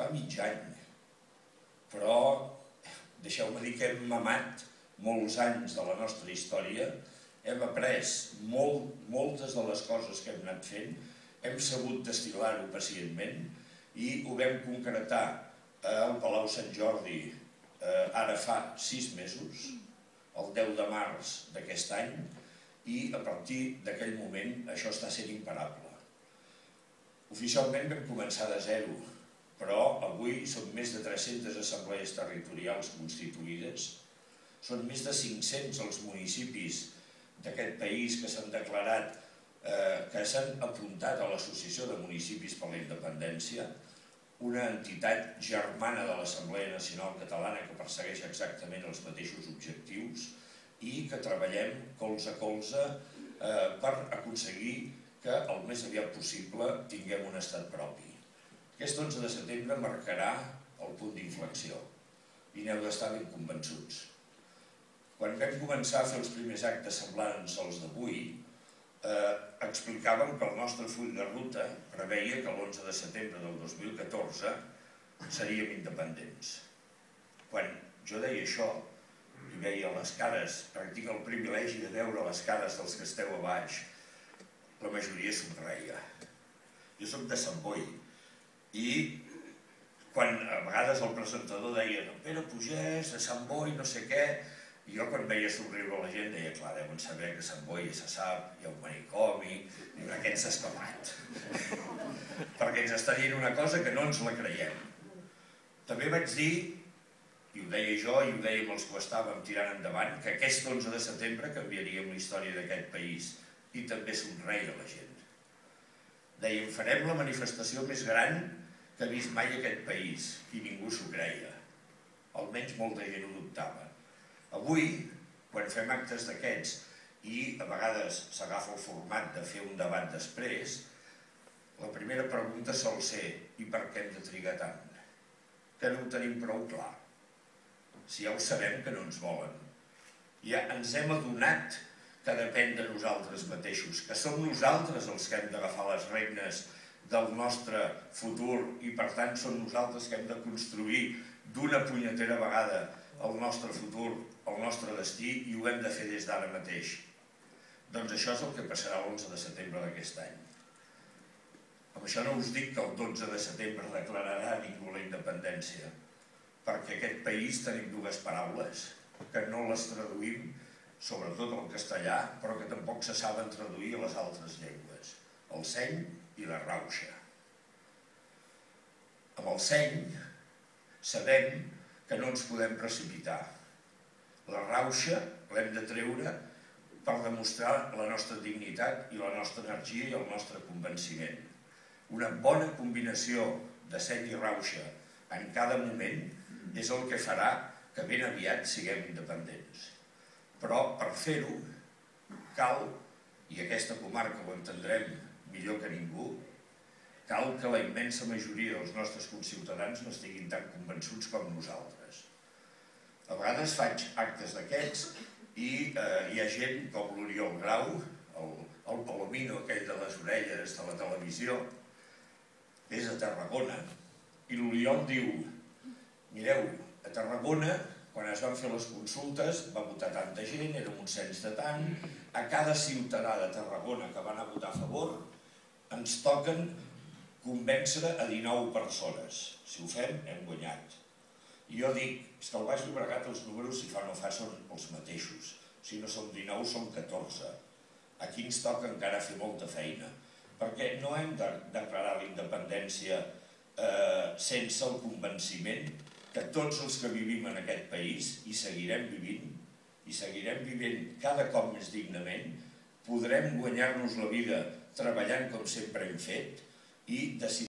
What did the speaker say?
fa mig any, però deixeu-me dir que hem mamat molts anys de la nostra història, hem après moltes de les coses que hem anat fent, hem sabut destil·lar-ho pacientment i ho vam concretar al Palau Sant Jordi ara fa 6 mesos, el 10 de març d'aquest any, i a partir d'aquell moment això està sent imparable. Oficialment vam començar de zero, però avui són més de 300 assemblees territorials constituïdes, són més de 500 els municipis d'aquest país que s'han declarat, que s'han apuntat a l'Associació de Municipis per la Independència, una entitat germana de l'Assemblea Nacional Catalana que persegueix exactament els mateixos objectius i que treballem colze a colze per aconseguir que el més aviat possible tinguem un estat propi. Aquest 11 de setembre marcarà el punt d'inflexió i n'heu d'estar ben convençuts. Quan vam començar a fer els primers actes semblants als d'avui, explicàvem que el nostre full de ruta preveia que l'11 de setembre del 2014 seríem independents. Quan jo deia això i veia les cares, perquè tinc el privilegi de veure les cares dels que esteu a baix, la majoria somreia. Jo soc de Sant Boi i quan a vegades el presentador deia Pere Pugès, a Sant Boi, no sé què, i jo quan veia somriure la gent deia, clar, deuen saber que a Sant Boi se sap, hi ha un manicomi, i aquest s'ha escapat. Perquè ens està dient una cosa que no ens la creiem. També vaig dir, i ho deia jo i ho dèiem els que ho estàvem tirant endavant, que aquest 11 de setembre canviaríem la història d'aquest país i també somreia la gent. Dèiem, farem la manifestació més gran que ha vist mai aquest país i ningú s'ho creia. Almenys molta gent ho dubtava. Avui, quan fem actes d'aquests i a vegades s'agafa el format de fer un debat després, la primera pregunta sol ser i per què hem de trigar tant? Que no ho tenim prou clar. Si ja ho sabem que no ens volen. Ja ens hem adonat que depèn de nosaltres mateixos, que som nosaltres els que hem d'agafar les regnes del nostre futur i per tant som nosaltres que hem de construir d'una punyetera vegada el nostre futur, el nostre destí i ho hem de fer des d'ara mateix. Doncs això és el que passarà l'11 de setembre d'aquest any. Amb això no us dic que el 12 de setembre declararà ningú la independència, perquè aquest país tenim dues paraules que no les traduïm, sobretot el castellà, però que tampoc se saben traduir a les altres llengües, el seny i la rauxa. Amb el seny sabem que no ens podem precipitar. La rauxa l'hem de treure per demostrar la nostra dignitat i la nostra energia i el nostre convenciment. Una bona combinació de seny i rauxa en cada moment és el que farà que ben aviat siguem independents. Però per fer-ho cal, i aquesta comarca ho entendrem millor que ningú, cal que la immensa majoria dels nostres conciutadans no estiguin tan convençuts com nosaltres. A vegades faig actes d'aquests i hi ha gent com l'Oriol Grau, el Palomino aquell de les orelles de la televisió, és a Tarragona, i l'Oriol diu, mireu, a Tarragona, quan es van fer les consultes, va votar tanta gent, érem un cens de tant, a cada ciutadà de Tarragona que va anar a votar a favor, ens toquen convèncer a 19 persones. Si ho fem, hem guanyat. I jo dic, és que al Baix Llobregat els números, si fa no fa, són els mateixos. Si no són 19, són 14. Aquí ens toca encara fer molta feina, perquè no hem de declarar la independència sense el convenciment que tots els que vivim en aquest país hi seguirem vivint cada cop més dignament, podrem guanyar-nos la vida treballant com sempre hem fet i decidir